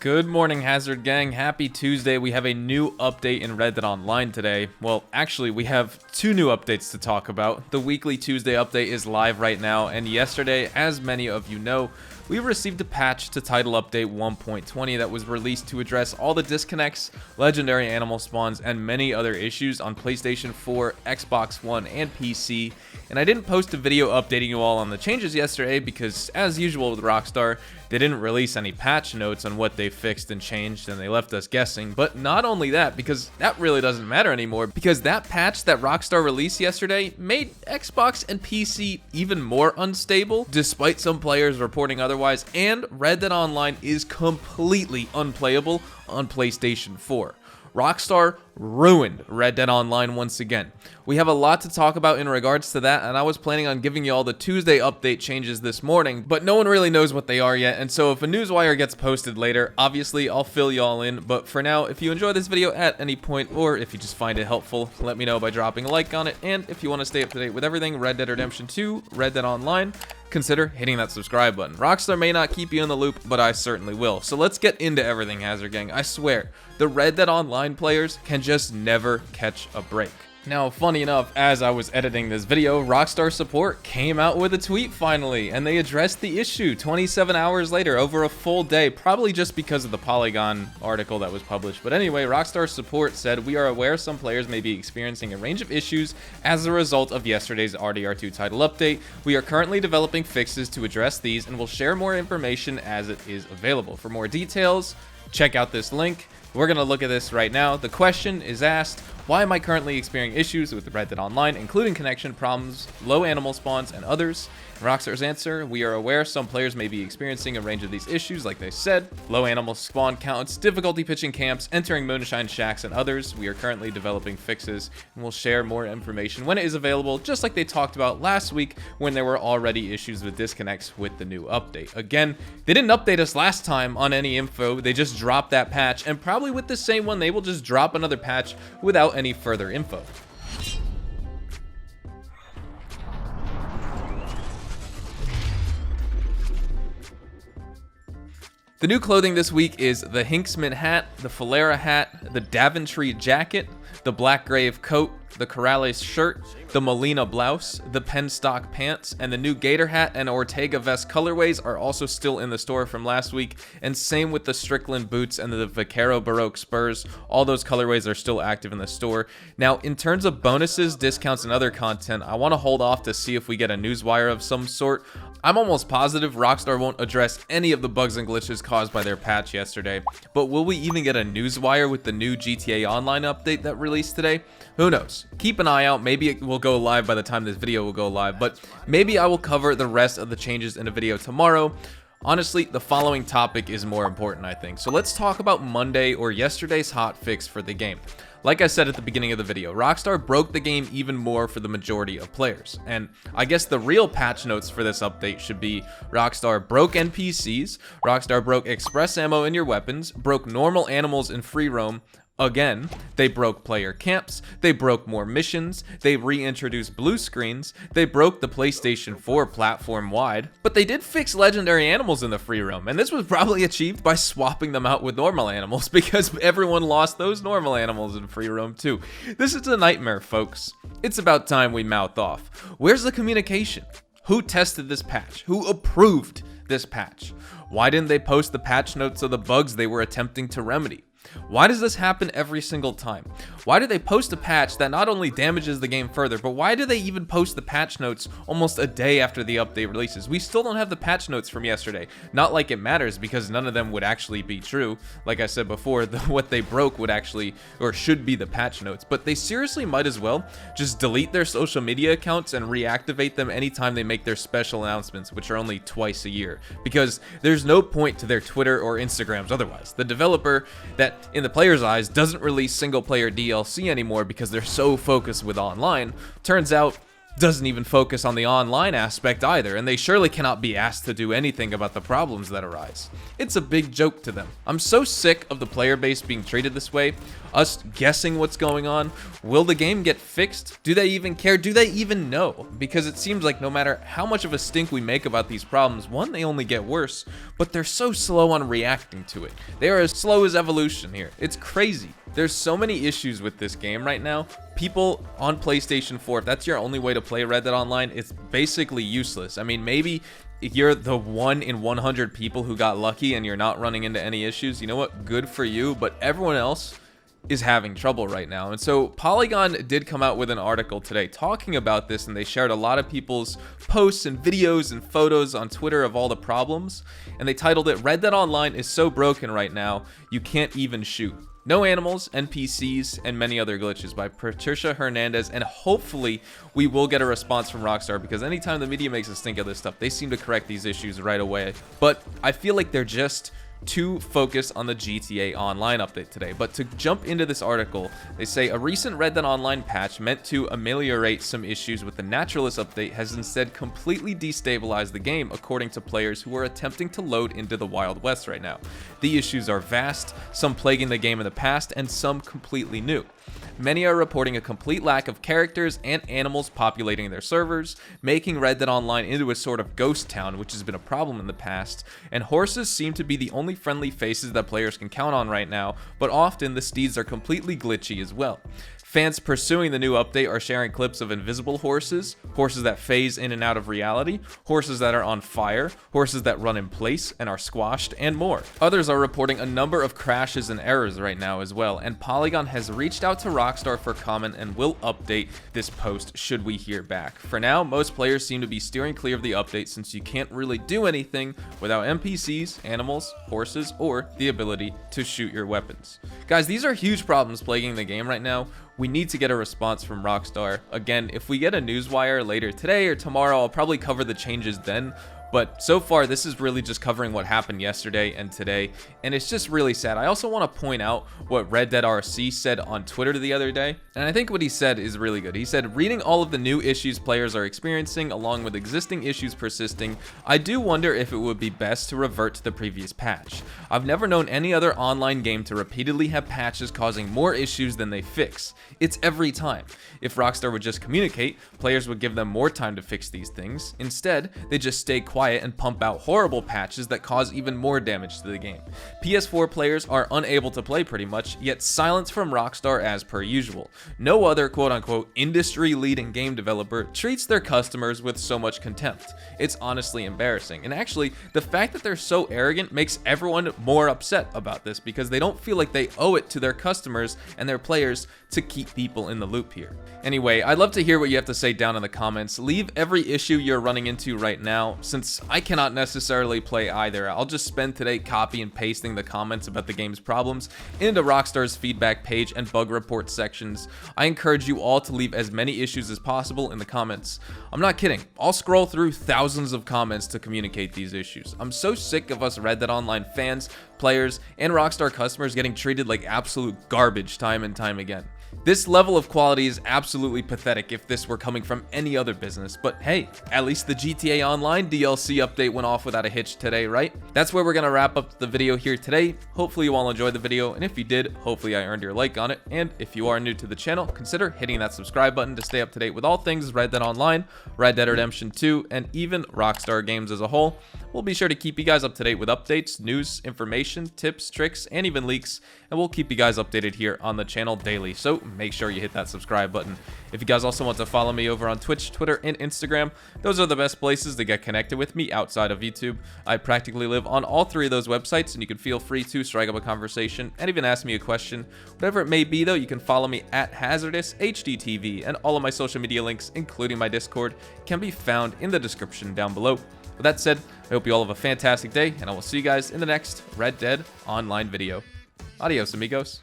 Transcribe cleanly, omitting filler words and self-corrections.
Good morning, Hazard Gang. Happy Tuesday. We have a new update in Red Dead Online today. Well, actually, we have two new updates to talk about. The weekly Tuesday update is live right now, and yesterday, as many of you know, we received a patch to Title Update 1.20 that was released to address all the disconnects, legendary animal spawns, and many other issues on PlayStation 4, Xbox One, and PC. And I didn't post a video updating you all on the changes yesterday because, as usual with Rockstar, they didn't release any patch notes on what they fixed and changed, and they left us guessing. But not only that, because that really doesn't matter anymore, because that patch that Rockstar released yesterday made Xbox and PC even more unstable, despite some players reporting otherwise, and Red Dead Online is completely unplayable on PlayStation 4. Rockstar ruined Red Dead Online once again. We have a lot to talk about in regards to that, and I was planning on giving you all the Tuesday update changes this morning, but no one really knows what they are yet, and so if a newswire gets posted later, obviously I'll fill you all in. But for now, if you enjoy this video at any point, or if you just find it helpful, let me know by dropping a like on it, and if you want to stay up to date with everything Red Dead Redemption 2, Red Dead Online, consider hitting that subscribe button. Rockstar may not keep you in the loop, but I certainly will. So let's get into everything, Hazard Gang. I swear, the Red Dead Online players can just never catch a break. Now, funny enough, as I was editing this video, Rockstar support came out with a tweet finally, and they addressed the issue 27 hours later, over a full day, probably just because of the Polygon article that was published. But anyway, Rockstar support said, "We are aware some players may be experiencing a range of issues as a result of yesterday's RDR2 title update. We are currently developing fixes to address these and will share more information as it is available. For more details, check out this link." We're going to look at this right now. The question is asked, why am I currently experiencing issues with Red Dead Online, including connection problems, low animal spawns, and others? Rockstar's answer, "We are aware some players may be experiencing a range of these issues, like they said, low animal spawn counts, difficulty pitching camps, entering moonshine shacks, and others. We are currently developing fixes, and we'll share more information when it is available," just like they talked about last week when there were already issues with disconnects with the new update. Again, they didn't update us last time on any info, they just dropped that patch, and probably with the same one, they will just drop another patch without any further info. The new clothing this week is the Hinksman hat, the Falera hat, the Daventry jacket, the Black Grave coat, the Corrales shirt, the Molina blouse, the Penstock pants, and the new Gator hat and Ortega vest colorways are also still in the store from last week, and same with the Strickland boots and the Vaquero Baroque spurs. All those colorways are still active in the store. Now, in terms of bonuses, discounts, and other content, I want to hold off to see if we get a newswire of some sort. I'm almost positive Rockstar won't address any of the bugs and glitches caused by their patch yesterday, but will we even get a newswire with the new GTA Online update that released today? Who knows? Keep an eye out. Maybe it will go live by the time this video will go live, but maybe I will cover the rest of the changes in a video tomorrow. Honestly, the following topic is more important, I think. So let's talk about Monday, or yesterday's hot fix for the game. Like I said at the beginning of the video, Rockstar broke the game even more for the majority of players. And I guess the real patch notes for this update should be Rockstar broke NPCs, Rockstar broke express ammo in your weapons, broke normal animals in free roam. Again, they broke player camps, they broke more missions, they reintroduced blue screens, they broke the PlayStation 4 platform-wide, but they did fix legendary animals in the free roam, and this was probably achieved by swapping them out with normal animals, because everyone lost those normal animals in free roam too. This is a nightmare, folks. It's about time we mouth off. Where's the communication? Who tested this patch? Who approved this patch? Why didn't they post the patch notes of the bugs they were attempting to remedy? Why does this happen every single time? Why do they post a patch that not only damages the game further, but why do they even post the patch notes almost a day after the update releases? We still don't have the patch notes from yesterday. Not like it matters, because none of them would actually be true. Like I said before, what they broke would actually, or should be, the patch notes. But they seriously might as well just delete their social media accounts and reactivate them anytime they make their special announcements, which are only twice a year. Because there's no point to their Twitter or Instagrams otherwise. The developer that, in the player's eyes, doesn't release single-player DLC anymore because they're so focused with online, turns out doesn't even focus on the online aspect either, and they surely cannot be asked to do anything about the problems that arise. It's a big joke to them. I'm so sick of the player base being treated this way. Us guessing what's going on? Will the game get fixed? Do they even care? Do they even know? Because it seems like no matter how much of a stink we make about these problems, one, they only get worse, but they're so slow on reacting to it. They are as slow as evolution here. It's crazy. There's so many issues with this game right now. People on PlayStation 4, if that's your only way to play Red Dead Online, it's basically useless. I mean, maybe you're the 1 in 100 people who got lucky and you're not running into any issues. You know what? Good for you, but everyone else is having trouble right now. And so Polygon did come out with an article today talking about this, and they shared a lot of people's posts and videos and photos on Twitter of all the problems, and they titled it "Red Dead Online is so broken right now you can't even shoot. No animals, NPCs, and many other glitches," by Patricia Hernandez. And hopefully we will get a response from Rockstar, because anytime the media makes us think of this stuff, they seem to correct these issues right away. But I feel like they're just too focused on the GTA Online update today. But to jump into this article, they say a recent Red Dead Online patch meant to ameliorate some issues with the Naturalist update has instead completely destabilized the game, according to players who are attempting to load into the Wild West right now. The issues are vast, some plaguing the game in the past and some completely new. Many are reporting a complete lack of characters and animals populating their servers, making Red Dead Online into a sort of ghost town, which has been a problem in the past, and horses seem to be the only friendly faces that players can count on right now, but often the steeds are completely glitchy as well. Fans pursuing the new update are sharing clips of invisible horses, horses that phase in and out of reality, horses that are on fire, horses that run in place and are squashed, and more. Others are reporting a number of crashes and errors right now as well, and Polygon has reached out to Rockstar for comment and will update this post should we hear back. For now, most players seem to be steering clear of the update, since you can't really do anything without NPCs, animals, horses, or the ability to shoot your weapons. Guys, these are huge problems plaguing the game right now. We need to get a response from Rockstar. Again, if we get a newswire later today or tomorrow, I'll probably cover the changes then. But so far, this is really just covering what happened yesterday and today, and it's just really sad. I also want to point out what Red Dead RC said on Twitter the other day, and I think what he said is really good. He said, "Reading all of the new issues players are experiencing, along with existing issues persisting, I do wonder if it would be best to revert to the previous patch. I've never known any other online game to repeatedly have patches causing more issues than they fix. It's every time. If Rockstar would just communicate, players would give them more time to fix these things. Instead, they just stay quiet and pump out horrible patches that cause even more damage to the game. PS4 players are unable to play pretty much, yet silence from Rockstar as per usual. No other quote-unquote industry-leading game developer treats their customers with so much contempt. It's honestly embarrassing." And actually, the fact that they're so arrogant makes everyone more upset about this, because they don't feel like they owe it to their customers and their players to keep people in the loop here. Anyway, I'd love to hear what you have to say down in the comments. Leave every issue you're running into right now, since I cannot necessarily play either. I'll just spend today copy and pasting the comments about the game's problems into Rockstar's feedback page and bug report sections. I encourage you all to leave as many issues as possible in the comments. I'm not kidding. I'll scroll through thousands of comments to communicate these issues. I'm so sick of us Red Dead Online fans, players, and Rockstar customers getting treated like absolute garbage time and time again. This level of quality is absolutely pathetic if this were coming from any other business, but hey, at least the GTA Online DLC update went off without a hitch today, right? That's where we're gonna wrap up the video here today. Hopefully you all enjoyed the video, and if you did, hopefully I earned your like on it. And if you are new to the channel, consider hitting that subscribe button to stay up to date with all things Red Dead Online, Red Dead Redemption 2, and even Rockstar games as a whole. We'll be sure to keep you guys up to date with updates, news, information, tips, tricks, and even leaks, and we'll keep you guys updated here on the channel daily, so make sure you hit that subscribe button. If you guys also want to follow me over on Twitch, Twitter, and Instagram, those are the best places to get connected with me outside of YouTube. I practically live on all three of those websites, and you can feel free to strike up a conversation and even ask me a question. Whatever it may be though, you can follow me at HazardousHDTV, and all of my social media links, including my Discord, can be found in the description down below. With that said, I hope you all have a fantastic day, and I will see you guys in the next Red Dead Online video. Adios, amigos.